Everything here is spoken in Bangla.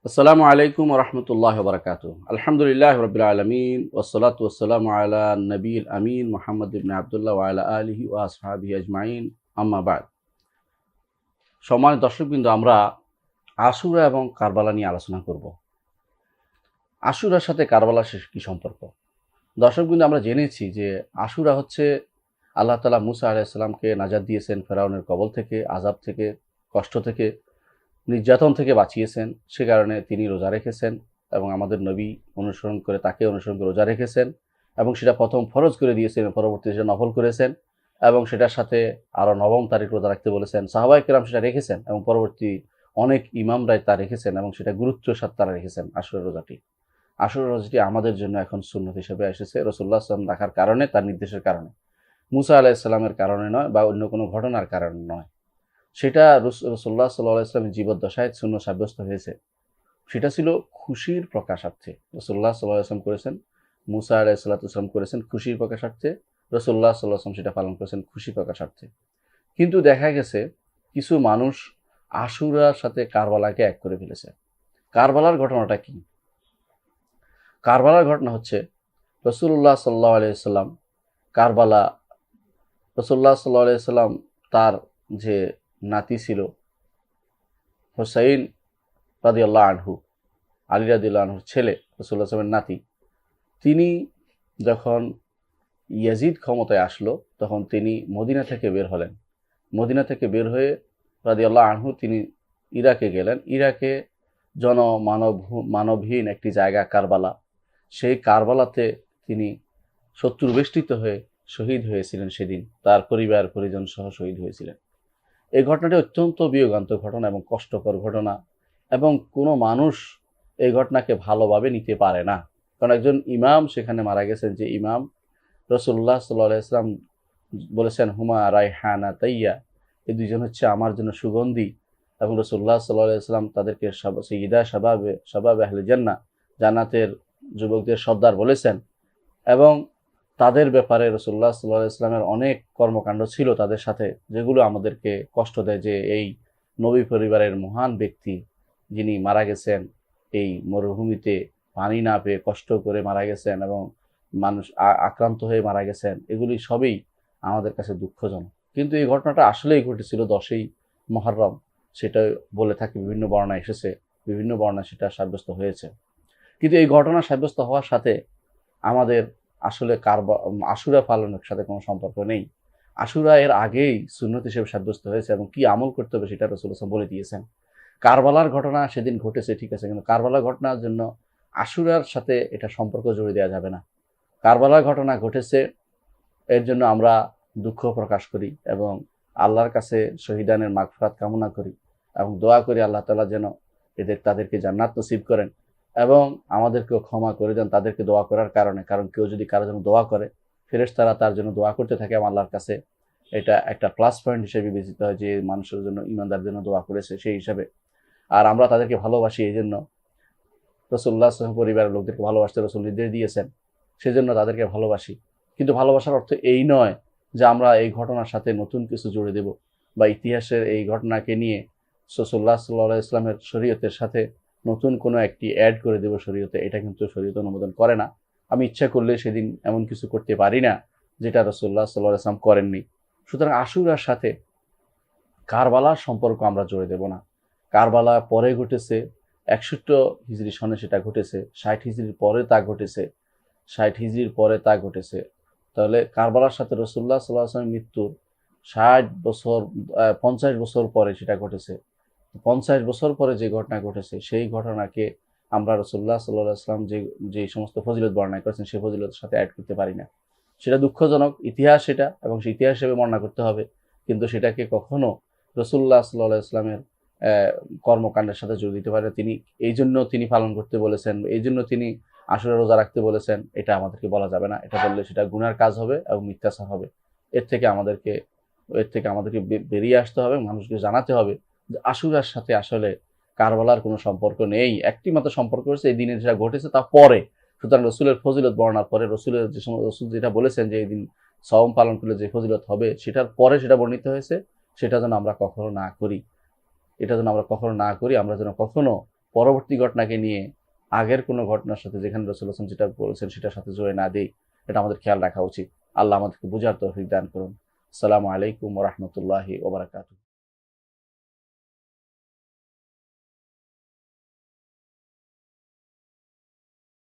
আসসালামু আলাইকুম ওয়া রাহমাতুল্লাহি ওয়া বারাকাতুহু। আলহামদুলিল্লাহি রাব্বিল আলামিন ওয়াসসালাতু ওয়াসসালামু আলা নবিয়িল আমিন মুহাম্মদ ইবনে আবদুল্লাহ ওয়া আলা আলিহি ওয়া আসহাবিহি আজমাইন আম্মা বা'দ। সম্মানিত দর্শকবৃন্দ, আমরা আশুরা এবং কারবালা নিয়ে আলোচনা করব। আশুরার সাথে কারবালার কি সম্পর্ক? দর্শকবৃন্দ, আমরা জেনেছি যে আশুরা হচ্ছে আল্লাহ তাআলা মুসা আলাইহিস সালামকে নাজাত দিয়েছেন ফেরাউনের কবল থেকে, আযাব থেকে, কষ্ট থেকে, নির্যাতন থেকে বাঁচিয়েছেন। সে কারণে তিনি রোজা রেখেছেন এবং আমাদের নবী তাকে অনুসরণ করে রোজা রেখেছেন এবং সেটা প্রথম ফরজ করে দিয়েছেন, পরবর্তীতে সেটা নফল করেছেন এবং সেটার সাথে আরও ৯ম তারিখ রোজা রাখতে বলেছেন। সাহাবায়ে কেরাম সেটা রেখেছেন এবং পরবর্তী অনেক ইমামরাই তা রেখেছেন এবং সেটা গুরুত্বের সাথে তারা রেখেছেন। আশুরা রোজাটি আমাদের জন্য এখন সুন্নত হিসেবে এসেছে রাসূলুল্লাহ সাল্লাল্লাহু আলাইহি ওয়াসাল্লাম রাখার কারণে, তার নির্দেশের কারণে, মুসা আলাইহিস সালামের কারণে নয় বা অন্য কোনো ঘটনার কারণে নয়। সেটা রাসূলুল্লাহ সাল্লাল্লাহু আলাইহি ওয়াসাল্লামের জীবদ্দশায় সুন্নত সাব্যস্ত হয়েছে। সেটা ছিল খুশির প্রকাশার্থে। রাসূলুল্লাহ সাল্লাল্লাহু আলাইহি ওয়াসাল্লাম করেছেন, মুসা আলাইহিস সালাতু ওয়াসসালাম করেছেন খুশির প্রকাশার্থে, রাসূলুল্লাহ সাল্লাল্লাহু আলাইহি ওয়াসাল্লাম সেটা পালন করেছেন খুশি প্রকাশার্থে। কিন্তু দেখা গেছে কিছু মানুষ আশুরার সাথে কারবালাকে এক করে ফেলেছে। কারবালার ঘটনাটা কি? কারবালার ঘটনা হচ্ছে রাসূলুল্লাহ সাল্লাল্লাহু আলাইহি ওয়াসাল্লাম কারবালা রাসূলুল্লাহ সাল্লাল্লাহু আলাইহি ওয়াসাল্লাম তার যে নাতি ছিল হুসাইন রাদিয়াল্লাহু আনহু, আলী রাদিয়াল্লাহু আনহুর ছেলে, রাসূলুল্লাহ সাল্লাল্লাহু আলাইহি ওয়াসাল্লামের নাতি, তিনি যখন ইয়াজিদ ক্ষমতায় আসলো তখন তিনি মদিনা থেকে বের হলেন। মদিনা থেকে বের হয়ে রাদিয়াল্লাহু আনহু তিনি ইরাকে গেলেন। ইরাকে মানবহীন একটি জায়গা কারবালা। সেই কারবালাতে তিনি শত্রুবেষ্টিত হয়ে শহীদ হয়েছিলেন। সেদিন তার পরিবার পরিজন সহ শহীদ হয়েছিলেন। এই ঘটনাটি অত্যন্ত বিয়োগান্তক ঘটনা এবং কষ্টকর ঘটনা এবং কোনো মানুষ এই ঘটনাকে ভালোভাবে নিতে পারে না। কারণ একজন ইমাম সেখানে মারা গেছেন, যে ইমাম রাসূলুল্লাহ সাল্লাল্লাহু আলাইহি ওয়াসাল্লাম বলেছেন হুমা রায়হানাতাইয়া, এই দুইজন হচ্ছে আমার জন্য সুগন্ধি এবং রাসূলুল্লাহ সাল্লাল্লাহু আলাইহি ওয়াসাল্লাম তাদেরকে সাইয়্যিদা শাবাবে আহলে জান্নাহ, জান্নাতের যুবকদের সর্দার বলেছেন এবং তাদের ব্যাপারে রাসূলুল্লাহ সাল্লাল্লাহু আলাইহি ওয়াসাল্লামের অনেক কর্মকাণ্ড ছিল তাদের সাথে, যেগুলো আমাদেরকে কষ্ট দেয় যে এই নবী পরিবারের মহান ব্যক্তি যিনি মারা গেছেন এই মরুভূমিতে পানি না পেয়ে কষ্ট করে মারা গেছেন এবং মানুষ আক্রান্ত হয়ে মারা গেছেন, এগুলি সবই আমাদের কাছে দুঃখজনক। কিন্তু এই ঘটনাটা আসলেই ঘটেছিল 10ই মুহররম, সেটা বলে থাকে, বিভিন্ন বর্ণনা এসেছে, বিভিন্ন বর্ণনা সেটা সাব্যস্ত হয়েছে। কিন্তু এই ঘটনা সাব্যস্ত হওয়ার সাথে আমাদের আসলে আশুরা পালনের সাথে কোনো সম্পর্ক নেই। আশুরা এর আগেই সুন্নত হিসেবে সাব্যস্ত হয়েছে এবং কি আমল করতে হবে সেটা রাসূলুল্লাহ বলে দিয়েছেন। কারবালার ঘটনা সেদিন ঘটেছে, ঠিক আছে, কিন্তু কারবালার ঘটনার জন্য আশুরার সাথে এটা সম্পর্ক জুড়ে দেওয়া যাবে না। কারবালার ঘটনা ঘটেছে, এর জন্য আমরা দুঃখ প্রকাশ করি এবং আল্লাহর কাছে শহীদানের মাগফিরাত কামনা করি এবং দোয়া করি আল্লাহ তাআলা যেন তাদেরকে জান্নাত নসিব করেন এবং আমাদেরকেও ক্ষমা করে দেন তাদেরকে দোয়া করার কারণে। কারণ কেউ যদি কারোর জন্য দোয়া করে, ফেরেশতারা তার জন্য দোয়া করতে থাকে আল্লাহর কাছে, এটা একটা প্লাস পয়েন্ট হিসেবে বিবেচিত হয় যে মানুষের জন্য, ঈমানদারদের জন্য দোয়া করেছে সেই হিসাবে। আর আমরা তাদেরকে ভালোবাসি, এই জন্য রাসূলুল্লাহ সাল্লাল্লাহু আলাইহি ওয়াসাল্লাম পরিবারের লোকদেরকে ভালোবাসতে রাসূল নির্দেশ দিয়েছেন, সেজন্য তাদেরকে ভালোবাসি। কিন্তু ভালোবাসার অর্থ এই নয় যে আমরা এই ঘটনার সাথে নতুন কিছু জুড়ে দেব বা ইতিহাসের এই ঘটনাকে নিয়ে রাসূলুল্লাহ সাল্লাল্লাহু আলাইহি ওয়াসাল্লামের শরীয়তের সাথে নতুন কোনো একটি অ্যাড করে দেব শরীয়তে, এটা কিন্তু শরীয়ত অনুমোদন করে না। আমি ইচ্ছা করলে সেদিন এমন কিছু করতে পারি না যেটা রাসূলুল্লাহ সাল্লাল্লাহু আলাইহি ওয়াসাল্লাম করেননি। সুতরাং আশুরার সাথে কারবালার সম্পর্ক আমরা জুড়ে দেব না। কারবালা পরে ঘটেছে, 61 হিজরি সনে সেটা ঘটেছে, 60 হিজরির পরে তা ঘটেছে, 60 হিজরির পরে তা ঘটেছে। তাহলে কারবালার সাথে রাসূলুল্লাহ সাল্লাল্লাহু আলাইহি ওয়াসাল্লামের মৃত্যুর 50 বছর পরে সেটা ঘটেছে। 50 বছর পরে যে ঘটনা ঘটেছে সেই ঘটনাকে আমরা রাসূলুল্লাহ সাল্লাল্লাহু আলাইহি ওয়াসাল্লাম যে সমস্ত ফজিলত বর্ণনা করেছেন সেই ফজিলতের সাথে অ্যাড করতে পারি না। সেটা দুঃখজনক ইতিহাস সেটা, এবং সেই ইতিহাস হিসেবে বর্ণনা করতে হবে, কিন্তু সেটাকে কখনো রাসূলুল্লাহ সাল্লাল্লাহু আলাইহি ওয়াসাল্লামের কর্মকাণ্ডের সাথে জড়িয়ে দিতে পারে। তিনি এই জন্য তিনি পালন করতে বলেছেন, এই জন্য তিনি আশুরা রোজা রাখতে বলেছেন, এটা আমাদেরকে বলা যাবে না। এটা বললে সেটা গুনার কাজ হবে এবং মিথ্যাচার হবে। এর থেকে আমাদেরকে বেরিয়ে আসতে হবে, মানুষকে জানাতে হবে যে আশুরার সাথে আসলে কারবালার কোনো সম্পর্ক নেই। একটি মাত্র সম্পর্ক হচ্ছে এই দিনে যেটা ঘটেছে তা পরে। সুতরাং রসুলের ফজিলত বর্ণনার পরে রসুল যেটা বলেছেন যে এই দিন সওম পালন করলে যে ফজিলত হবে সেটার পরে সেটা বর্ণিত হয়েছে, সেটা যেন আমরা কখনো না করি। এটা যেন আমরা কখনো না করি, আমরা যেন কখনো পরবর্তী ঘটনাকে নিয়ে আগের কোনো ঘটনার সাথে যেখানে রাসূলুল্লাহ সাল্লাল্লাহু আলাইহি ওয়াসাল্লাম যেটা বলেছেন সেটার সাথে জড়িয়ে না দিই, এটা আমাদের খেয়াল রাখা উচিত। আল্লাহ আমাদেরকে বুঝার তৌফিক দান করুন। আসসালামু আলাইকুম ওয়া রাহমাতুল্লাহি ওয়া বারাকাতুহু।